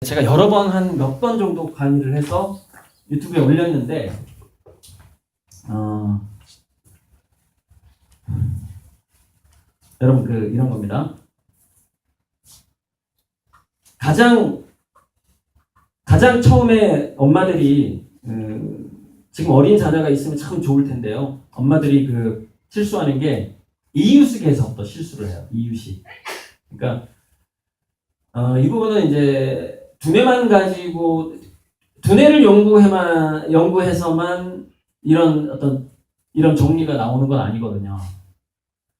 제가 여러 번 한 몇 번 정도 강의를 해서 유튜브에 올렸는데 여러분 이런 겁니다. 가장 처음에 엄마들이 지금 어린 자녀가 있으면 참 좋을 텐데요. 엄마들이 실수하는 게 이유식에서부터 실수를 해요. 이유식. 그러니까 이 부분은 이제 두뇌만 가지고 두뇌를 연구해서만 이런 정리가 나오는 건 아니거든요.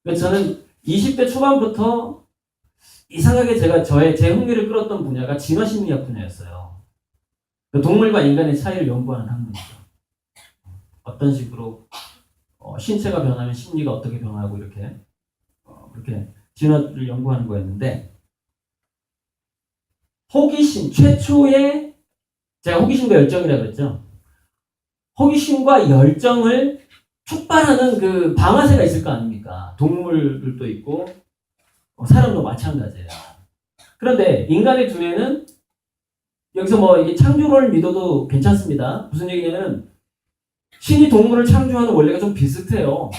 그래서 저는 20대 초반부터 이상하게 제 흥미를 끌었던 분야가 진화심리학 분야였어요. 동물과 인간의 차이를 연구하는 학문이죠. 어떤 식으로 신체가 변하면 심리가 어떻게 변하고 이렇게 진화를 연구하는 거였는데, 호기심, 최초의, 제가 호기심과 열정이라고 그랬죠. 호기심과 열정을 촉발하는 방아쇠가 있을 거 아닙니까? 동물들도 있고 사람도 마찬가지예요. 그런데 인간의 두뇌는 여기서 이게 창조론을 믿어도 괜찮습니다. 무슨 얘기냐면 신이 동물을 창조하는 원리가 좀 비슷해요.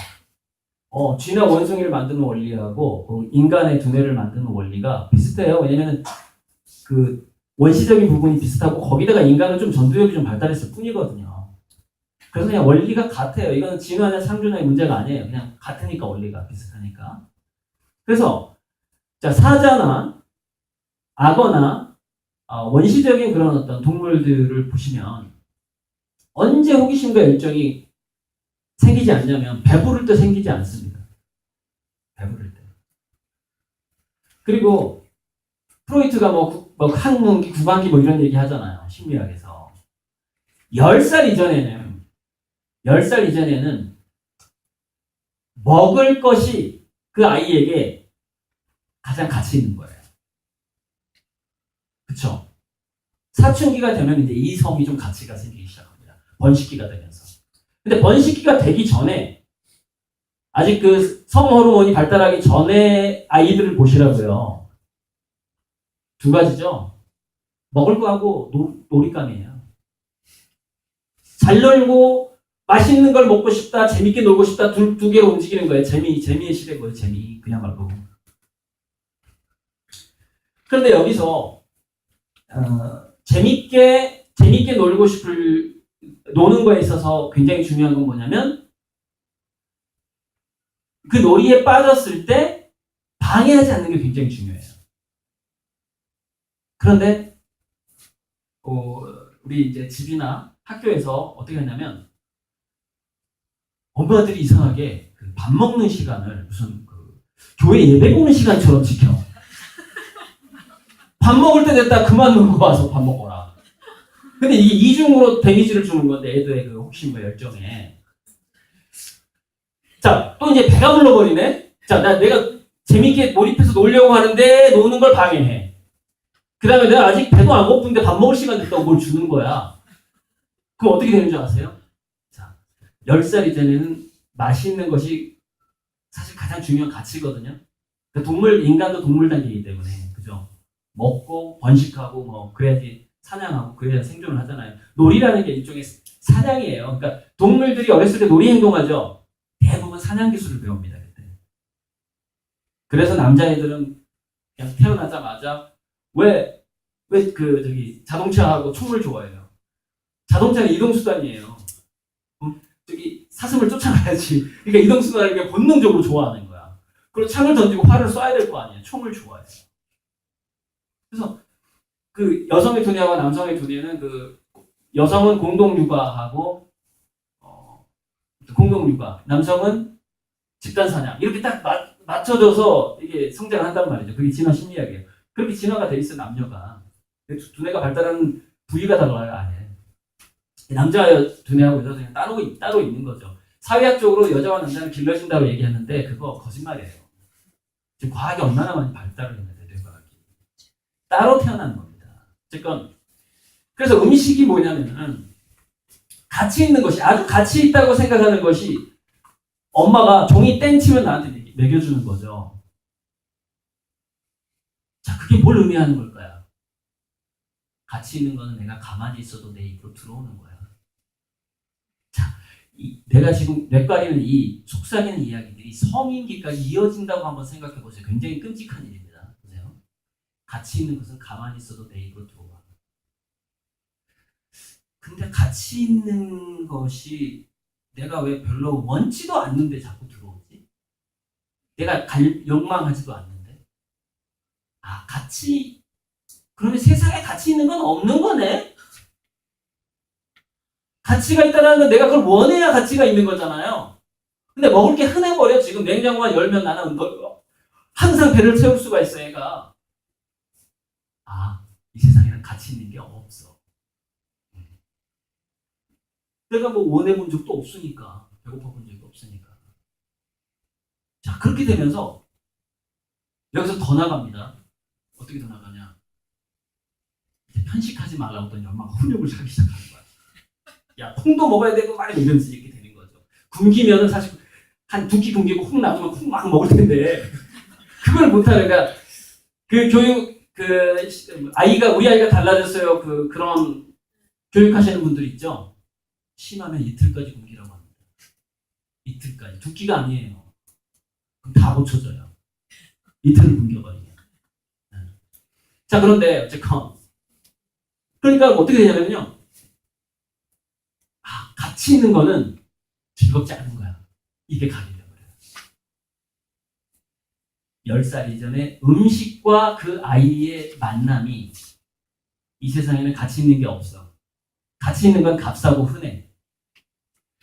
쥐나 원숭이를 만드는 원리하고 인간의 두뇌를 만드는 원리가 비슷해요. 왜냐면 원시적인 부분이 비슷하고 거기다가 인간은 좀 전두엽이 좀 발달했을 뿐이거든요. 그래서 그냥 원리가 같아요. 이건 진화나 창조나의 문제가 아니에요. 그냥 같으니까, 원리가 비슷하니까. 그래서 사자나 악어나 원시적인 그런 어떤 동물들을 보시면 언제 호기심과 열정이 생기지 않냐면 배부를 때 생기지 않습니다. 배부를 때. 그리고 프로이트가 항문기, 구강기 이런 얘기 하잖아요. 심리학에서. 10살 이전에는 먹을 것이 그 아이에게 가장 가치 있는 거예요. 그쵸? 사춘기가 되면 이제 이성이 좀 가치가 생기기 시작합니다. 번식기가 되면서. 근데 번식기가 되기 전에, 아직 성호르몬이 발달하기 전에 아이들을 보시라고요. 두 가지죠. 먹을 거하고 놀잇감이에요. 잘 놀고 맛있는 걸 먹고 싶다, 재밌게 놀고 싶다, 두 개로 움직이는 거예요. 재미의 시대고요. 재미, 그야말로. 그런데 여기서 재밌게 노는 거에 있어서 굉장히 중요한 건 뭐냐면, 그 놀이에 빠졌을 때 방해하지 않는 게 굉장히 중요해요. 그런데 우리 이제 집이나 학교에서 어떻게 하냐면, 엄마들이 이상하게 밥 먹는 시간을 무슨 교회 예배 보는 시간처럼 지켜. 밥 먹을 때 됐다, 그만 놀고 와서 밥 먹어라. 근데 이게 이중으로 데미지를 주는 건데, 애들의 호기심과 열정에. 또 이제 배가 불러버리네? 내가 재밌게 몰입해서 놀려고 하는데 노는 걸 방해해. 그 다음에 내가 아직 배도 안 고픈데 밥 먹을 시간 됐다고 뭘 주는 거야. 그럼 어떻게 되는 줄 아세요? 10살 이전에는 맛있는 것이 사실 가장 중요한 가치거든요. 인간도 동물 단계이기 때문에, 그죠? 먹고, 번식하고, 그래야지 사냥하고, 그래야 생존을 하잖아요. 놀이라는 게 일종의 사냥이에요. 그러니까 동물들이 어렸을 때 놀이 행동하죠. 대부분 사냥 기술을 배웁니다, 그때. 그래서 남자애들은 그냥 태어나자마자 자동차하고 총을 좋아해요. 자동차는 이동수단이에요. 사슴을 쫓아가야지. 그러니까 이동수단을 그냥 본능적으로 좋아하는 거야. 그리고 창을 던지고 활을 쏴야 될 거 아니에요. 총을 좋아해요. 그래서 여성의 두뇌와 남성의 두뇌는 여성은 공동육아하고 공동육아, 남성은 집단사냥, 이렇게 딱 맞춰져서 이게 성장을 한단 말이죠. 그게 진화 심리학이에요. 그렇게 진화가 돼 있어, 남녀가. 두뇌가 발달하는 부위가 달라요, 아예. 남자 두뇌하고 여자 두뇌는 따로 있는 거죠. 사회학적으로 여자와 남자는 길러진다고 얘기하는데 그거 거짓말이에요. 지금 과학이 얼마나 많이 발달을 했는데, 뇌과학이. 따로 태어난 겁니다. 어쨌건 그래서 음식이 뭐냐면은 가치 있는 것이, 아주 가치 있다고 생각하는 것이 엄마가 종이 땡치면 나한테 먹여주는 거죠. 그게 뭘 의미하는 걸까요? 가치 있는 거는 내가 가만히 있어도 내 입으로 들어오는 거야. 자, 내가 지금 뇌까리는 이 속삭이는 이야기들이 성인기까지 이어진다고 한번 생각해 보세요. 굉장히 끔찍한 일입니다. 보세요. 가치 있는 것은 가만히 있어도 내 입으로 들어와. 근데 가치 있는 것이 내가 왜 별로 원치도 않는데 자꾸 들어오지? 내가 욕망하지도 않는데? 아, 그러면 세상에 가치 있는 건 없는 거네? 가치가 있다는 건 내가 그걸 원해야 가치가 있는 거잖아요. 근데 먹을 게 흔해버려. 지금 냉장고만 열면 나는 항상 배를 채울 수가 있어, 얘가. 아, 이 세상에는 가치 있는 게 없어. 내가 뭐 원해본 적도 없으니까. 배고파 본 적도 없으니까. 자, 그렇게 되면서 여기서 더 나갑니다. 어떻게 더 나가냐. 이제 편식하지 말라고 했더니 엄마가 훈육을 하기 시작하는 거야. 야, 콩도 먹어야 되고 막 이러면서 이렇게 되는 거죠. 굶기면은 사실 한 2끼 굶기고 콩 놔두면 콩 막 먹을 텐데 그걸 못하니까 그 교육 우리 아이가 달라졌어요. 그런 교육하시는 분들 있죠. 심하면 이틀까지 굶기라고 합니다. 이틀까지 2끼가 아니에요. 그럼 다 고쳐져요. 이틀을 굶겨버리면. 자, 그런데 어쨌건 그러니까 어떻게 되냐면요. 가치 있는 거는 즐겁지 않은 거야. 이게 각이 되어버려요. 10살 이전에 음식과 그 아이의 만남이 이 세상에는 가치 있는 게 없어. 가치 있는 건 값싸고 흔해.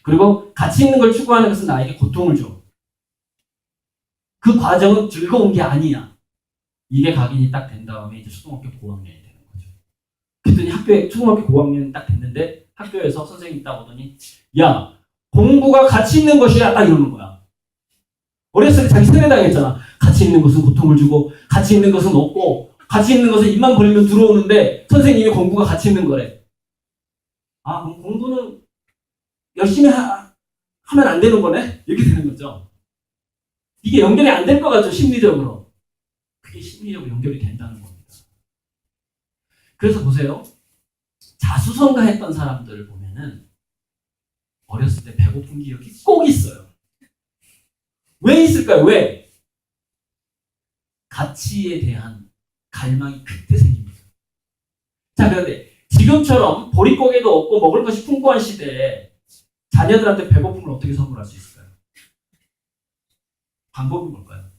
그리고 가치 있는 걸 추구하는 것은 나에게 고통을 줘. 그 과정은 즐거운 게 아니야. 이게 각인이 딱 된 다음에 이제 초등학교 고학년이 되는 거죠. 그랬더니 초등학교 고학년이 딱 됐는데 학교에서 선생님이 딱 오더니 야, 공부가 가치 있는 것이야 딱 이러는 거야. 어렸을 때 자기 세뇌당했잖아. 가치 있는 것은 고통을 주고 가치 있는 것은 없고 가치 있는 것은 입만 벌리면 들어오는데 선생님이 공부가 가치 있는 거래. 아, 그럼 공부는 열심히 하면 안 되는 거네? 이렇게 되는 거죠. 이게 연결이 안 될 것 같죠, 심리적으로. 그게 심리적으로 연결이 된다는 겁니다. 그래서 보세요. 자수성가했던 사람들을 보면은 어렸을 때 배고픈 기억이 꼭 있어요. 왜 있을까요? 왜? 가치에 대한 갈망이 그때 생깁니다. 자, 그런데 지금처럼 보릿고개도 없고 먹을 것이 풍부한 시대에 자녀들한테 배고픔을 어떻게 선물할 수 있을까요? 방법이 뭘까요?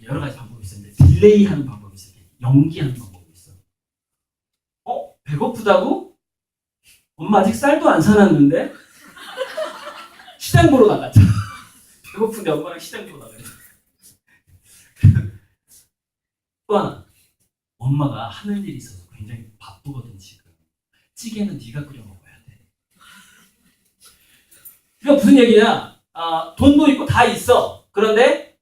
여러 가지 방법이 있었는데 딜레이 하는 방법이 있어요. 연기하는 방법이 있어. 배고프다고? 엄마 아직 쌀도 안 사놨는데? 시장 보러 나갔죠. 배고픈데 엄마랑 시장 보러 나가요. 또 하나, 엄마가 하는 일이 있어서 굉장히 바쁘거든 지금. 찌개는 네가 끓여 먹어야 돼. 그러니까 무슨 얘기냐? 돈도 있고 다 있어. 그런데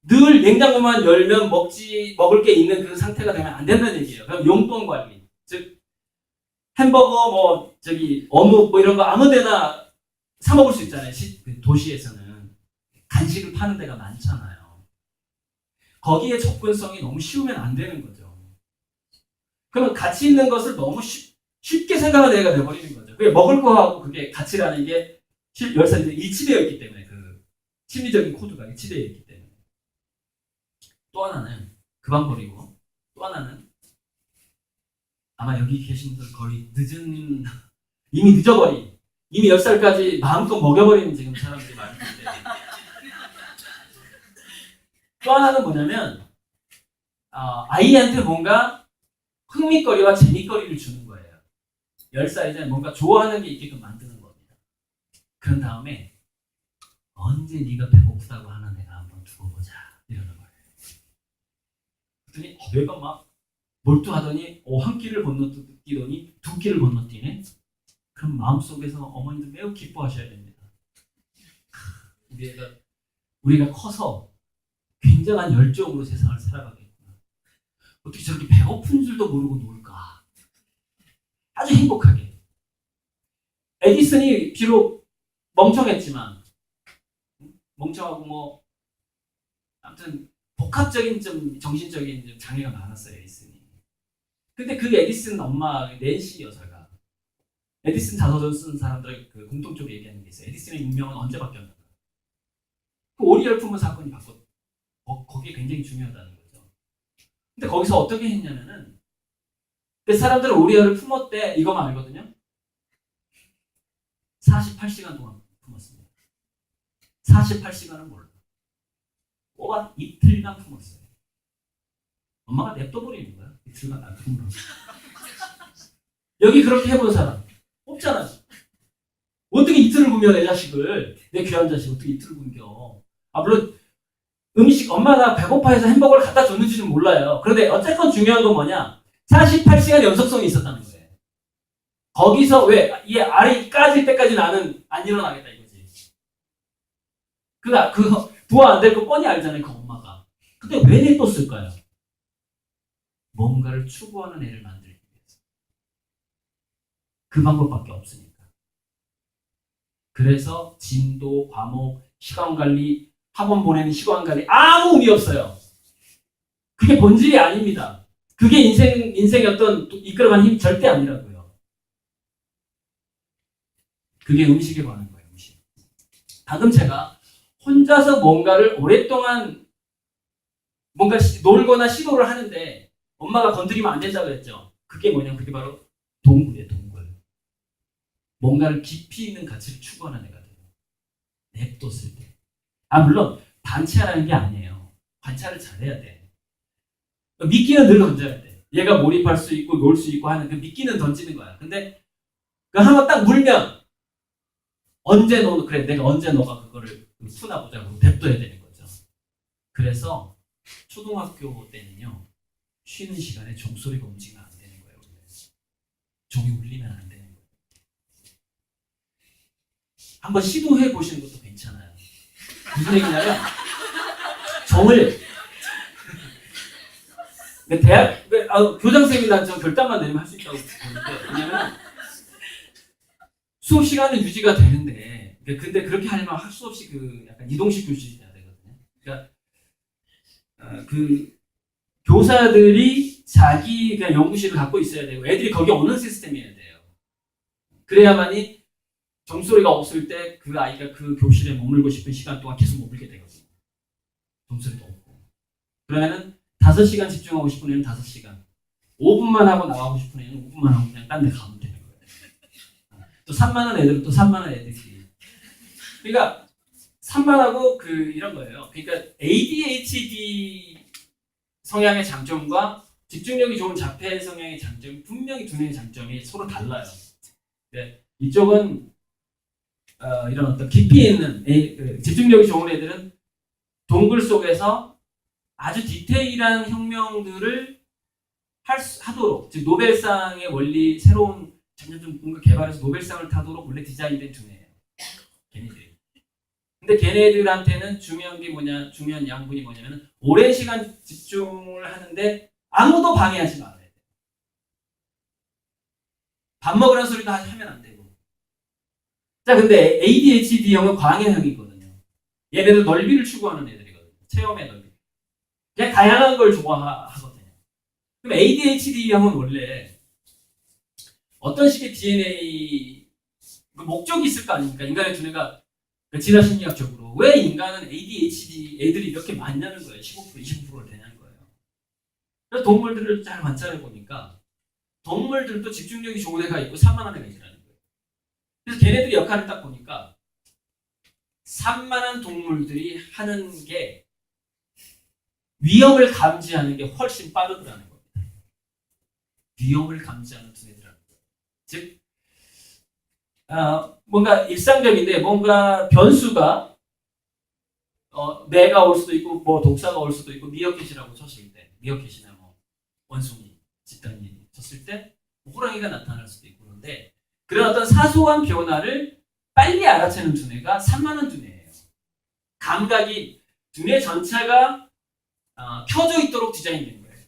늘 냉장고만 열면 먹을 게 있는 그 상태가 되면 안 된다는 얘기예요. 그럼 용돈 관리. 즉 햄버거 어묵 이런 거 아무데나 사 먹을 수 있잖아요. 도시에서는 간식을 파는 데가 많잖아요. 거기에 접근성이 너무 쉬우면 안 되는 거죠. 그러면 가치 있는 것을 너무 쉽게 생각하는 애가 돼버리는 거죠. 그게 먹을 거하고 그게 가치라는 게 10살이 일치되어 있기 때문에 그 심리적인 코드가 일치되어 있기 때문에. 또 하나는 그 방법이고, 또 하나는 아마 여기 계신 분들 거의 이미 늦어버린, 이미 10살까지 마음껏 먹여버리는 지금 사람들이 많을 텐데. 또 하나는 뭐냐면, 아이한테 뭔가 흥미거리와 재미거리를 주는 거예요. 10살 이전에 뭔가 좋아하는 게 있게끔 만드는 겁니다. 그런 다음에, 언제 네가 배고프다고 하는 애가 한번 두고 보자. 이러는 거예요. 그랬더니, 내가 막 몰두하더니, 한 끼를 건너뛰더니 2끼를 건너뛰네? 그럼 마음속에서 어머니도 매우 기뻐하셔야 됩니다. 우리가 커서 굉장한 열정으로 세상을 살아가겠구나. 어떻게 저렇게 배고픈 줄도 모르고 놀까? 아주 행복하게. 에디슨이 비록 멍청했지만, 멍청하고 아무튼 복합적인 좀 정신적인 좀 장애가 많았어요, 에디슨이. 근데 그 에디슨 엄마 낸시 여사가 에디슨 자서전 쓴 사람들의 그 공통적으로 얘기하는 게 있어요. 에디슨의 운명은 언제 바뀌었나? 그 오리얼 품은 사건이 거기에 굉장히 중요하다는 거죠. 근데 거기서 어떻게 했냐면은 그 사람들은 오리얼을 품었대 이거만 알거든요. 48시간 동안 품었습니다. 48시간은 몰라. 꼬박 이틀간 품었어요. 엄마가 냅둬버리는 거야. 이틀간 안 품으라고. 여기 그렇게 해본 사람 없잖아. 어떻게 이틀을 굶겨 내 자식을. 내 귀한 자식 어떻게 이틀을 굶겨. 물론 음식 엄마 나 배고파 해서 햄버거를 갖다 줬는지는 몰라요. 그런데 어쨌건 중요한 건 뭐냐. 48시간 연속성이 있었다는 거예요. 거기서 왜 이 알이 까질 때까지 나는 안 일어나겠다 이거지. 그 부화 안 될 거 뻔히 알잖아요. 그 엄마가. 근데 왜 냅뒀을까요? 뭔가를 추구하는 애를 만들기 위해서. 그 방법밖에 없으니까. 그래서 진도, 과목, 시간관리, 학원 보내는 시간관리 아무 의미 없어요. 그게 본질이 아닙니다. 그게 인생의 어떤 이끌어가는 힘 절대 아니라고요. 그게 음식에 관한 거예요. 음식. 방금 제가 혼자서 뭔가를 오랫동안 뭔가 놀거나 시도를 하는데 엄마가 건드리면 안 된다고 했죠. 그게 뭐냐면 그게 바로 동굴이에요. 동굴. 뭔가를 깊이 있는 가치를 추구하는 애가 돼요. 냅뒀을 때. 물론 반체하라는 게 아니에요. 관찰을 잘해야 돼. 미끼는 늘 던져야 돼. 얘가 몰입할 수 있고 놀 수 있고 하는 그 미끼는 던지는 거야. 근데 그 한번 딱 물면 그래 내가 언제 너가 그거를 푸나보자 그러고 냅둬야 되는 거죠. 그래서 초등학교 때는요. 쉬는 시간에 종소리가 움직이면 안 되는 거예요. 원래. 종이 울리면 안 되는 거예요. 한번 시도해 보시는 것도 괜찮아요. 무슨 얘기냐면 종을 교장선생님이 난 결단만 내리면 할 수 있다고 보는데 왜냐면 수업 시간은 유지가 되는데 근데 그렇게 하려면 할 수 없이 그 약간 이동식 교실이 돼야 되거든요. 그러니까 그 교사들이 자기 그냥 연구실을 갖고 있어야 되고 애들이 거기 오는 시스템이어야 돼요. 그래야만이 종소리가 없을 때 그 아이가 그 교실에 머물고 싶은 시간 동안 계속 머물게 되거든요. 종소리도 없고. 그러면은 5시간 집중하고 싶은 애는 5시간. 5분만 하고 나가고 싶은 애는 5분만 하고 그냥 딴 데 가면 되는 거예요. 또 산만한 애들은 또 산만한 애들끼리. 그러니까 산만하고 이런 거예요. 그러니까 ADHD 성향의 장점과 집중력이 좋은 자폐 성향의 장점이 분명히 두 개의 장점이 서로 달라요. 네. 이쪽은 이런 어떤 깊이 있는 집중력이 좋은 애들은 동굴 속에서 아주 디테일한 혁명들을 하도록 즉 노벨상의 원리 새로운 점점 뭔가 개발해서 노벨상을 타도록 원래 디자인된 두뇌예요. 걔네들이. 근데 걔네들한테는 중요한 양분이 뭐냐면 오랜 시간 집중을 하는데 아무도 방해하지 말아야 돼. 밥 먹으라는 소리도 하면 안 되고. 자, 근데 ADHD형은 광해형이거든요. 얘네들 넓이를 추구하는 애들이거든요. 체험의 넓이. 그냥 다양한 걸 좋아하거든요. 그럼 ADHD형은 원래 어떤 식의 DNA 목적이 있을 거 아닙니까? 인간의 두뇌가 진화심리학적으로 왜 인간은 ADHD 애들이 이렇게 많냐는 거예요. 15% 25%를 되냐는 거예요. 그래서 동물들을 잘 관찰해 보니까 동물들도 집중력이 좋은 애가 있고 산만한 애가 있더라는 거예요. 그래서 걔네들이 역할을 딱 보니까 산만한 동물들이 하는 게 위험을 감지하는 게 훨씬 빠르더라는 겁니다. 위험을 감지하는 두뇌들이라는 거예요. 즉 뭔가 일상적인데 뭔가 변수가 매가 올 수도 있고 뭐 독사가 올 수도 있고 미어캣이라고 쳤을 때 미어캣이나 뭐 원숭이 집단이 쳤을 때 호랑이가 나타날 수도 있고 그런데 그런 어떤 사소한 변화를 빨리 알아채는 두뇌가 산만한 두뇌예요. 감각이 두뇌 전체가 켜져 있도록 디자인된 거예요.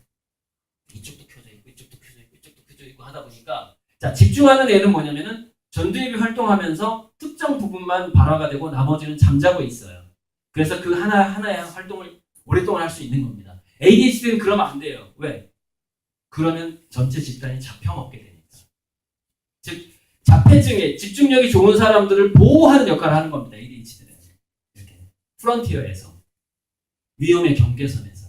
이쪽도 켜져 있고 이쪽도 켜져 있고 이쪽도 켜져 있고 하다 보니까 자 집중하는 애는 뭐냐면은 전두엽이 활동하면서 특정 부분만 발화가 되고 나머지는 잠자고 있어요. 그래서 그 하나의 활동을 오랫동안 할 수 있는 겁니다. ADHD는 그러면 안 돼요. 왜? 그러면 전체 집단이 잡혀먹게 되니까. 즉 자폐증에 집중력이 좋은 사람들을 보호하는 역할을 하는 겁니다. ADHD는 이렇게 프론티어에서 위험의 경계선에서.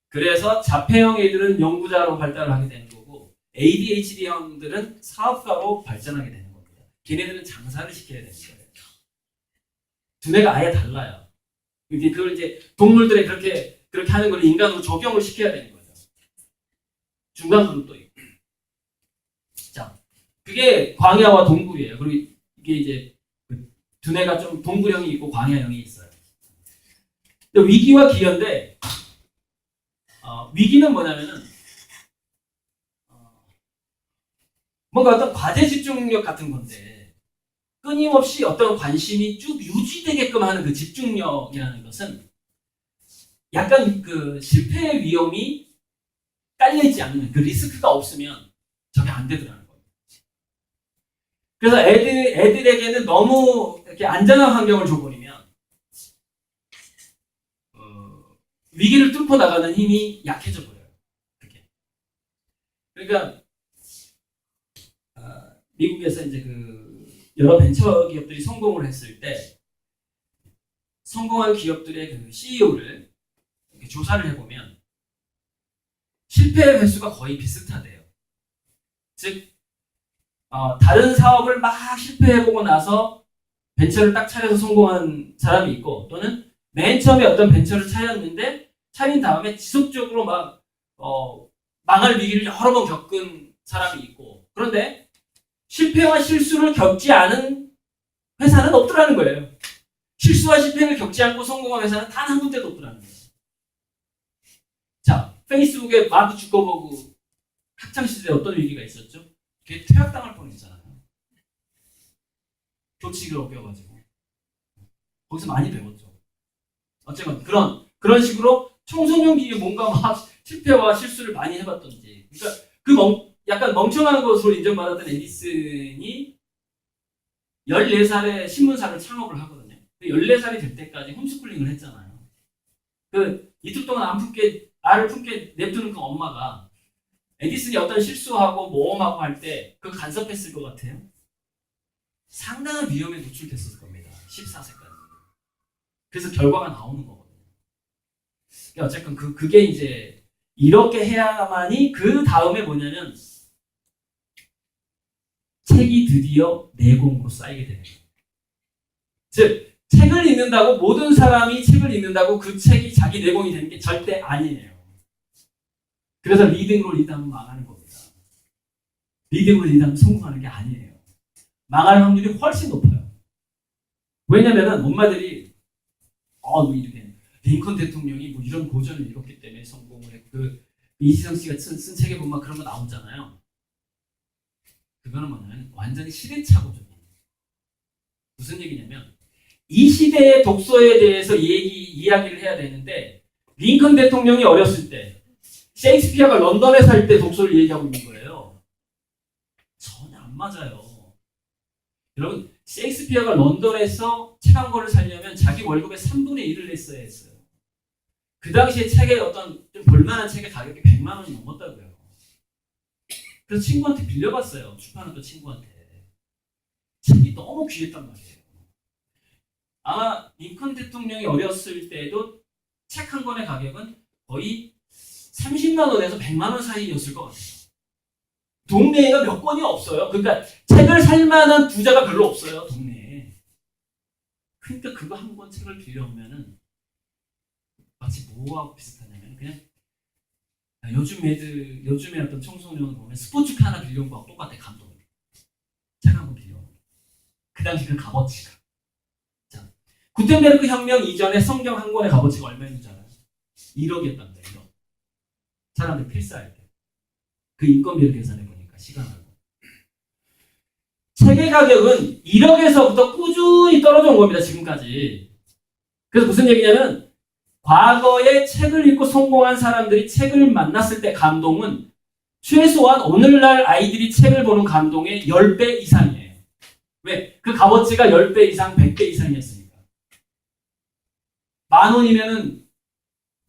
그래서 자폐형 애들은 연구자로 발달을 하게 되는 거고 ADHD형들은 사업가로 발전하게 되는 겁니다. 걔네들은 장사를 시켜야 되는 거예요. 두뇌가 아예 달라요. 그걸 이제 동물들에 그렇게 하는 걸 인간으로 적용을 시켜야 되는 거죠. 중간 그룹도 있고. 자, 그게 광야와 동굴이에요. 그리고 이게 이제 두뇌가 좀 동굴형이 있고 광야형이 있어요. 위기와 기여인데 위기는 뭐냐면은 뭔가 어떤 과제 집중력 같은 건데 끊임없이 어떤 관심이 쭉 유지되게끔 하는 그 집중력이라는 것은 약간 그 실패의 위험이 깔려있지 않으면 그 리스크가 없으면 저게 안 되더라는 거예요. 그래서 애들에게는 너무 이렇게 안전한 환경을 줘버리면 위기를 뚫고 나가는 힘이 약해져 버려요. 그게. 그러니까 미국에서 이제 그 여러 벤처 기업들이 성공을 했을 때 성공한 기업들의 그 CEO를 이렇게 조사를 해보면 실패 횟수가 거의 비슷하대요. 즉 다른 사업을 막 실패해보고 나서 벤처를 딱 차려서 성공한 사람이 있고 또는 맨 처음에 어떤 벤처를 차린 다음에 지속적으로 막 망할 위기를 여러 번 겪은 사람이 있고 그런데 실패와 실수를 겪지 않은 회사는 없더라는 거예요. 실수와 실패를 겪지 않고 성공한 회사는 단 한 군데도 없더라는 거예요. 자, 페이스북에 마크 주커버그 학창시절에 어떤 위기가 있었죠? 걔 퇴학당할 뻔했잖아요. 교칙을 어겨가지고. 거기서 많이 배웠죠. 어쨌건 그런 식으로 청소년기에 뭔가 막 실패와 실수를 많이 해봤던지. 그러니까 약간 멍청한 것으로 인정받았던 에디슨이 14살에 신문사를 창업을 하거든요. 14살이 될 때까지 홈스쿨링을 했잖아요. 이틀 동안 알을 품게 냅두는 그 엄마가 에디슨이 어떤 실수하고 모험하고 할 때 그거 간섭했을 것 같아요. 상당한 위험에 노출됐을 겁니다. 14세까지. 그래서 결과가 나오는 거거든요. 어쨌든 그게 이제 이렇게 해야만이 그 다음에 뭐냐면 책이 드디어 내공으로 쌓이게 되는 거예요. 즉 책을 읽는다고 모든 사람이 책을 읽는다고 그 책이 자기 내공이 되는 게 절대 아니에요. 그래서 리딩으로 리드하면 망하는 겁니다. 리딩으로 리드하면 성공하는 게 아니에요. 망할 확률이 훨씬 높아요. 왜냐면은 엄마들이 이렇게 링컨 대통령이 뭐 이런 고전을 읽었기 때문에 성공을 했고 이지성 씨가 쓴 책에 보면 그런 거 나오잖아요. 그거는 뭐냐면 완전히 시대착오적이에요. 무슨 얘기냐면 이 시대의 독서에 대해서 이야기를 해야 되는데 링컨 대통령이 어렸을 때 셰익스피어가 런던에 살 때 독서를 얘기하고 있는 거예요. 전혀 안 맞아요. 여러분 셰익스피어가 런던에서 책 한 권을 살려면 자기 월급의 3분의 1을 냈어야 했어요. 그 당시에 책의 어떤 좀 볼만한 책의 가격이 100만 원이 넘었다고요. 그래서 친구한테 빌려봤어요. 출판학교 친구한테. 책이 너무 귀했단 말이에요. 아마 링컨 대통령이 어렸을 때도 책 한 권의 가격은 거의 30만 원에서 100만 원 사이였을 것 같아요. 동네에가 몇 권이 없어요. 그러니까 책을 살 만한 부자가 별로 없어요. 동네에. 그러니까 그거 한 권 책을 빌려오면은 마치 뭐하고 비슷하냐면 그냥 요즘에 어떤 청소년을 보면 스포츠카 하나 빌려온 거하고 똑같아. 감동이. 책 한 권 빌려온 거. 그 당시 그 값어치가. 자, 구텐베르크 혁명 이전에 성경 한 권의 값어치가 얼마였는지 알아요? 1억이었답니다. 1억. 사람들 필사할 때. 그 인건비를 계산해보니까 시간하고. 책의 가격은 1억에서부터 꾸준히 떨어져 온 겁니다. 지금까지. 그래서 무슨 얘기냐면 과거에 책을 읽고 성공한 사람들이 책을 만났을 때 감동은 최소한 오늘날 아이들이 책을 보는 감동의 10배 이상이에요. 왜? 그 값어치가 10배 이상, 100배 이상이었으니까. 10,000원이면은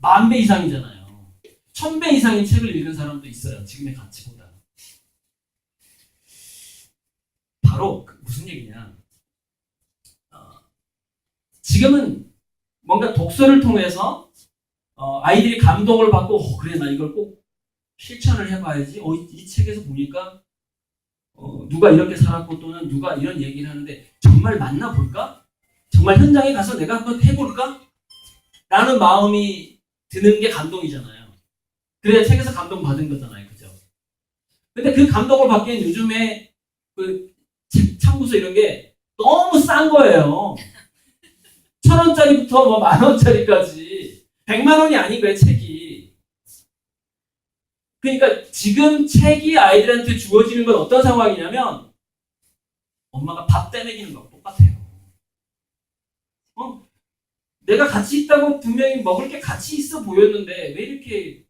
10,000배 이상이잖아요. 1,000배 이상의 책을 읽은 사람도 있어요. 지금의 가치보다. 바로 무슨 얘기냐. 지금은 뭔가 독서를 통해서 아이들이 감동을 받고 그래 나 이걸 꼭 실천을 해봐야지. 이 책에서 보니까 누가 이렇게 살았고 또는 누가 이런 얘기를 하는데 정말 맞나 볼까? 정말 현장에 가서 내가 한번 해볼까? 라는 마음이 드는 게 감동이잖아요. 그래야 책에서 감동 받은 거잖아요. 그죠? 근데 그 감동을 받기엔 요즘에 그 책 참고서 이런 게 너무 싼 거예요. 1,000원짜리부터 뭐 10,000원짜리까지 100만 원이 아닌 거예요, 책이. 그러니까 지금 책이 아이들한테 주어지는 건 어떤 상황이냐면 엄마가 밥 떼먹이는 거하고 똑같아요. 내가 같이 있다고 분명히 먹을 게 같이 있어 보였는데 왜 이렇게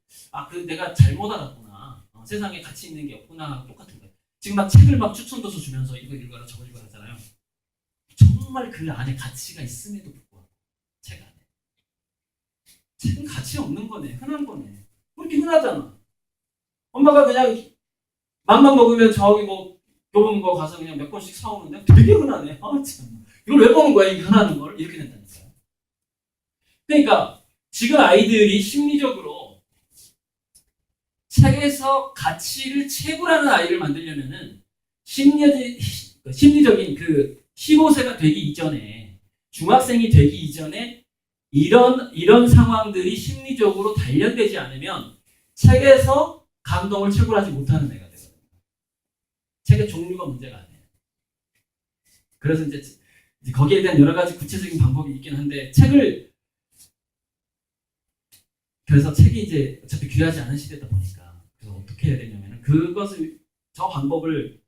내가 잘못 알았구나. 세상에 가치 있는 게 없구나. 똑같은 거예요. 지금 막 책을 막 추천도서 주면서 이거 읽어라 저거 읽어라 하잖아요. 정말 그 안에 가치가 있음에도 불구하고 책 안에 책은 가치 없는 거네. 흔한 거네. 왜 이렇게 흔하잖아. 엄마가 그냥 맘만 먹으면 저기 뭐 좁은 거 가서 그냥 몇 번씩 사오는데 되게 흔하네. 참. 이걸 왜 보는 거야? 이게 흔한 걸? 이렇게 된다니까요. 그러니까 지금 아이들이 심리적으로 책에서 가치를 채굴하는 아이를 만들려면은 심리적인 그 15세가 되기 이전에 중학생이 되기 이전에 이런 상황들이 심리적으로 단련되지 않으면 책에서 감동을 채굴하지 못하는 애가 되거든요. 책의 종류가 문제가 아니에요. 그래서 이제 거기에 대한 여러 가지 구체적인 방법이 있긴 한데 그래서 책이 이제 어차피 귀하지 않은 시대다 보니까 그래서 어떻게 해야 되냐면 저 방법을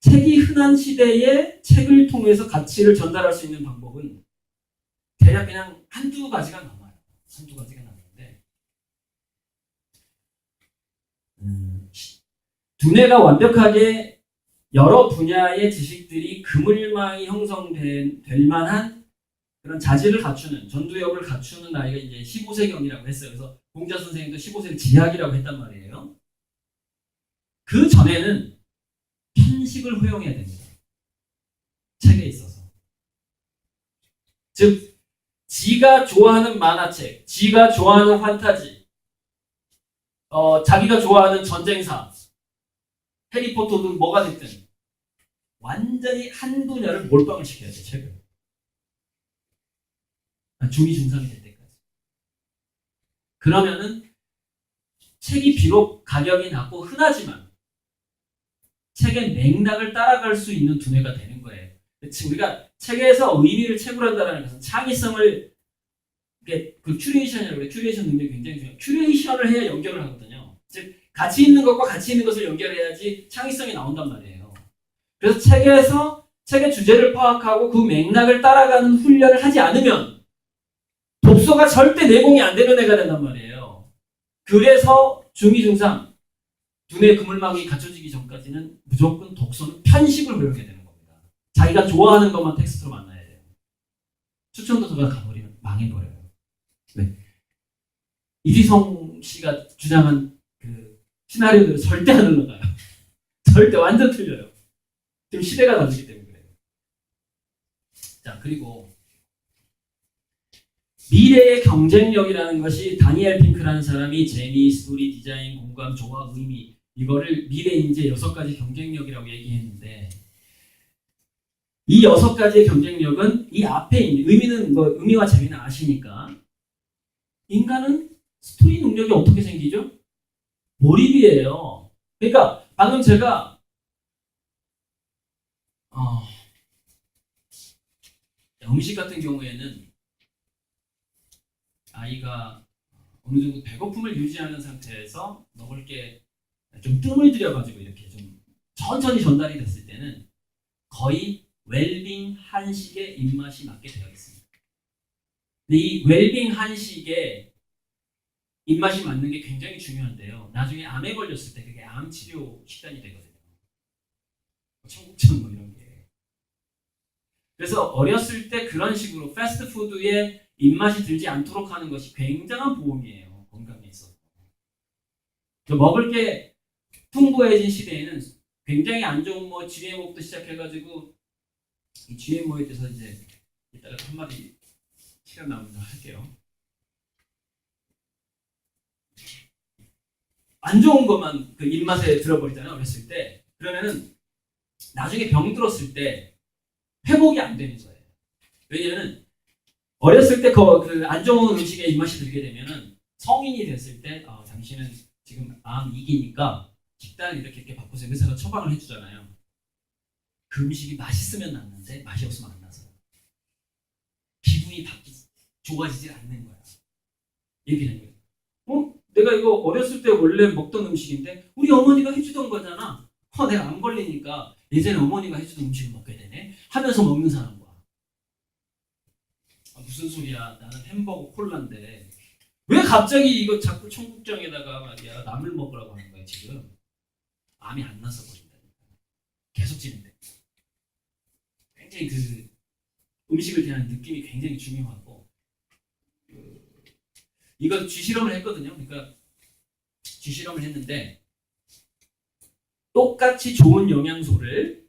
책이 흔한 시대에 책을 통해서 가치를 전달할 수 있는 방법은 대략 그냥 한두 가지가 남아요. 한두 가지가 남는데 두뇌가 완벽하게 여러 분야의 지식들이 그물망이 형성될 만한 그런 자질을 갖추는, 전두엽을 갖추는 나이가 이제 15세경이라고 했어요. 그래서 공자 선생님도 15세를 지학이라고 했단 말이에요. 그 전에는 편식을 허용해야 됩니다. 책에 있어서. 즉, 지가 좋아하는 만화책, 지가 좋아하는 판타지, 자기가 좋아하는 전쟁사, 해리포터든 뭐가 됐든 완전히 한 분야를 몰빵을 시켜야 돼, 책을. 중2, 중3이 될 때까지. 그러면은 책이 비록 가격이 낮고 흔하지만 책의 맥락을 따라갈 수 있는 두뇌가 되는 거예요. 지금 우리가 책에서 의미를 채굴한다는 것은 창의성을 그 큐레이션이라고 해요. 큐레이션 능력이 굉장히 중요해요. 큐레이션을 해야 연결을 하거든요. 즉 가치 있는 것과 가치 있는 것을 연결해야지 창의성이 나온단 말이에요. 그래서 책의 주제를 파악하고 그 맥락을 따라가는 훈련을 하지 않으면 독서가 절대 내공이 안 되는 애가 된단 말이에요. 그래서 중2, 중3 두뇌 그물망이 갖춰지기 전까지는 무조건 독서는 편식을 배우게 되는 겁니다. 자기가 좋아하는 것만 텍스트로 만나야 돼요. 추천도서가 가버리면 망해버려요. 네. 이지성 씨가 주장한 그 시나리오대로 절대 안 흘러가요. 절대 완전 틀려요. 지금 시대가 다르기 때문에 그래요. 자, 그리고 미래의 경쟁력이라는 것이 다니엘 핑크라는 사람이 재미, 스토리, 디자인, 공감, 조화, 의미 이거를 미래 인재 6가지 경쟁력이라고 얘기했는데 이 6가지의 경쟁력은 이 앞에 있는 의미는 뭐 의미와 재미는 아시니까 인간은 스토리 능력이 어떻게 생기죠? 몰입이에요. 그러니까 방금 제가 음식 같은 경우에는 아이가 어느 정도 배고픔을 유지하는 상태에서 먹을 게 좀 뜸을 들여가지고 이렇게 좀 천천히 전달이 됐을 때는 거의 웰빙 한식의 입맛이 맞게 되어 있습니다. 근데 이 웰빙 한식의 입맛이 맞는 게 굉장히 중요한데요. 나중에 암에 걸렸을 때 그게 암 치료 식단이 되거든요. 청국장 뭐 이런 게. 그래서 어렸을 때 그런 식으로 패스트푸드의 입맛이 들지 않도록 하는 것이 굉장한 보험이에요. 건강에 있어서. 먹을 게 풍부해진 시대에는 굉장히 안 좋은 뭐 GMO부터 시작해가지고 이 GMO에 대해서 이제 이따가 한마디 시간 나오면 할게요. 안 좋은 것만 그 입맛에 들어버리잖아요. 어렸을 때. 그러면은 나중에 병 들었을 때 회복이 안 되는 거예요. 왜냐면 어렸을 때 그 안 좋은 음식에 입맛이 들게 되면은 성인이 됐을 때 당신은 지금 암 2기니까 식단을 이렇게 바꿔서 의사가 처방을 해주잖아요. 그 음식이 맛있으면 낫는데 맛이 없으면 안 나서 기분이 좋아지지 않는 거야. 이렇게 되는 거예요. 내가 이거 어렸을 때 원래 먹던 음식인데 우리 어머니가 해주던 거잖아. 내가 안 걸리니까 예전에 어머니가 해주던 음식을 먹게 되네 하면서 먹는 사람과 무슨 소리야, 나는 햄버거 콜라인데 왜 갑자기 이거 자꾸 청국장에다가 말이야 나물 먹으라고 하는 거야. 지금 암이 안 나서 버린다니까. 계속 찌는데 굉장히 그 음식을 대한 느낌이 굉장히 중요하고 이건 쥐실험을 했거든요. 그러니까 쥐실험을 했는데 똑같이 좋은 영양소를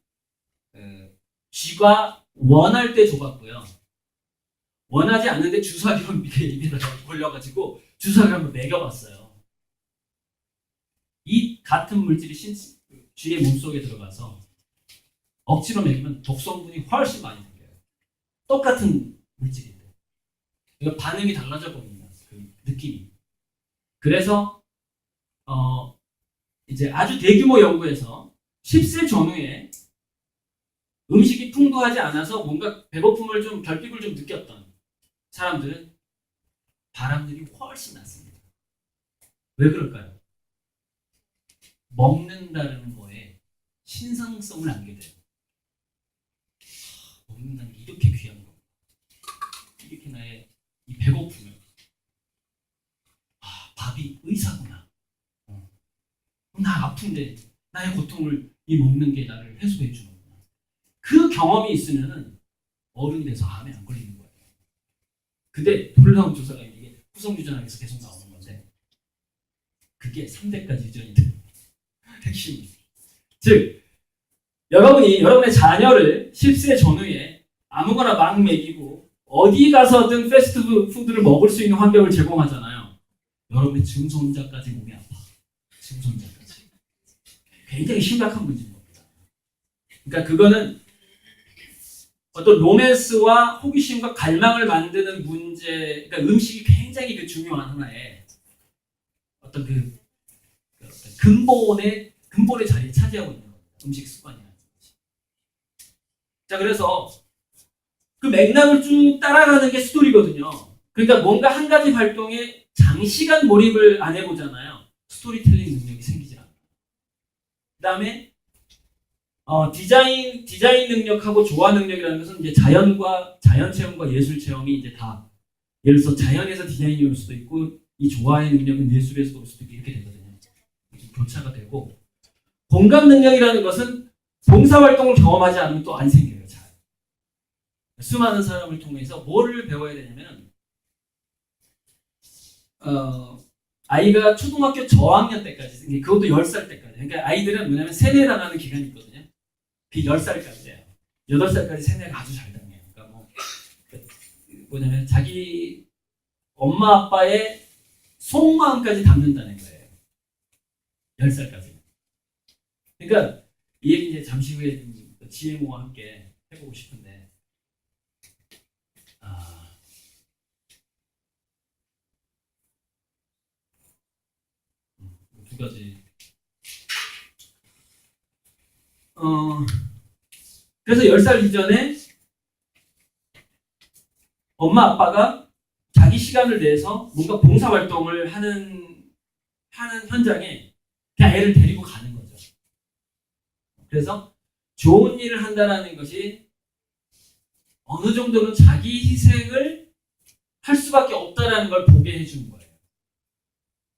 쥐가 원할 때 줘봤고요. 원하지 않는데 주사기를 입에다가 걸려가지고 주사를 한번 먹여봤어요. 이 같은 물질이 쥐의 몸속에 들어가서 억지로 먹이면 독성분이 훨씬 많이 생겨요. 똑같은 물질인데. 그러니까 반응이 달라져 버립니다. 그 느낌이. 그래서 이제 아주 대규모 연구에서 10세 전후에 음식이 풍부하지 않아서 뭔가 배고픔을 좀 결핍을 좀 느꼈던 사람들은 바람들이 훨씬 낫습니다. 왜 그럴까요? 먹는다는 거에 신성성을 알게 돼요. 먹는다는 게 이렇게 귀한 거. 이렇게 나의 이 배고픔을 밥이 의사구나. 나 아픈데 나의 고통을 이 먹는 게 나를 해소해 주는구나. 그 경험이 있으면은 어른 돼서 암에 안 걸리는 거예요. 근데 놀라운 조사가 이게 후성유전학에서 계속 나오는 건데 그게 3대까지 유전이 돼요. 핵심. 즉 여러분이 여러분의 자녀를 10세 전후에 아무거나 막 먹이고 어디 가서든 패스트푸드를 먹을 수 있는 환경을 제공하잖아요. 여러분의 증손자까지 몸이 아파. 증손자까지. 굉장히 심각한 문제인 겁니다. 그러니까 그거는 어떤 로맨스와 호기심과 갈망을 만드는 문제, 그러니까 음식이 굉장히 그 중요한 하나의 어떤 그 근본의 자리에 차지하고 있는 겁니다. 음식 습관이라는 것이. 자, 그래서 그 맥락을 쭉 따라가는 게 스토리거든요. 그러니까 뭔가 한 가지 활동에 장시간 몰입을 안 해보잖아요. 스토리텔링 능력이 생기지 않아요. 그 다음에 디자인 능력하고 조화 능력이라는 것은 이제 자연 체험과 예술 체험이 이제 다 예를 들어서 자연에서 디자인이 올 수도 있고 이 조화의 능력은 예술에서 올 수도 있고 이렇게 되거든요. 교차가 되고 공감 능력이라는 것은 봉사활동을 경험하지 않으면 또 안 생겨요. 잘. 수많은 사람을 통해서 뭐를 배워야 되냐면 아이가 초등학교 저학년 때까지 그것도 10살 때까지 그러니까 아이들은 뭐냐면 세뇌당하는 기간이 있거든요. 그 10살까지예요. 8살까지 세뇌가 아주 잘 당해요. 그러니까 뭐냐면 자기 엄마 아빠의 속마음까지 담는다는 거예요. 10살까지. 그러니까 이 얘기 이제 잠시 후에 GMO와 함께 해보고 싶은데 두 가지. 그래서 10살 이전에 엄마 아빠가 자기 시간을 내서 뭔가 봉사활동을 하는 현장에 그냥 애를 데리고 가는 거죠. 그래서 좋은 일을 한다는 것이 어느 정도는 자기 희생을 할 수밖에 없다는 걸 보게 해주는 거예요.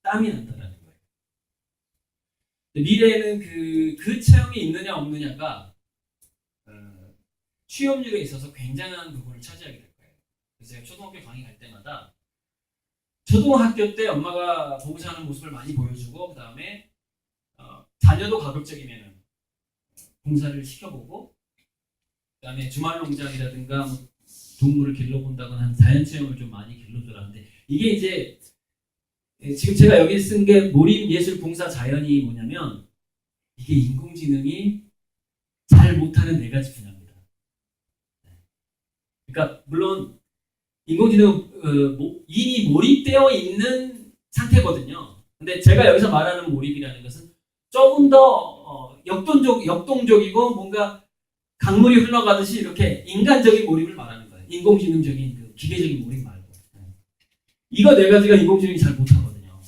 땀이 난다는 거예요. 미래에는 그 체험이 있느냐 없느냐가 취업률에 있어서 굉장한 부분을 차지하게 될 거예요. 그래서 제가 초등학교 강의 갈 때마다 초등학교 때 엄마가 봉사하는 모습을 많이 보여주고 그 다음에 자녀도 가급적이면 봉사를 시켜보고 그 다음에 주말 농장이라든가 뭐 동물을 길러본다거나 한 자연체험을 좀 많이 길러줘라는데 이게 이제 지금 제가 여기 쓴 게 몰입예술봉사자연이 뭐냐면 이게 인공지능이 잘 못하는 네 가지 분야입니다. 그러니까 물론 인공지능은 이미 몰입되어 있는 상태거든요. 근데 제가 여기서 말하는 몰입이라는 것은 조금 더 역동적이고 뭔가 강물이 흘러가듯이 이렇게 인간적인 몰입을 말하는 거예요. 인공지능적인 그 기계적인 몰입 말고. 이거 네 가지가 인공지능이 잘 못하거든요.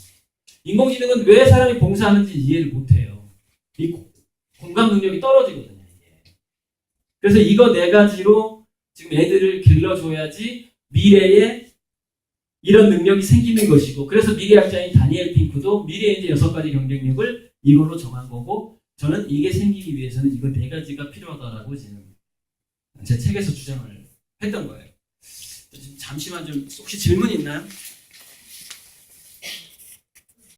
인공지능은 왜 사람이 봉사하는지 이해를 못해요. 이 공감 능력이 떨어지거든요. 이게. 그래서 이거 네 가지로 지금 애들을 길러줘야지 미래에 이런 능력이 생기는 것이고 그래서 미래학자인 다니엘 핑크도 미래의 이제 6가지 경쟁력을 이걸로 정한 거고 저는 이게 생기기 위해서는 이거 네 가지가 필요하다라고 지금 제 책에서 주장을 했던 거예요. 잠시만 좀 혹시 질문 있나요?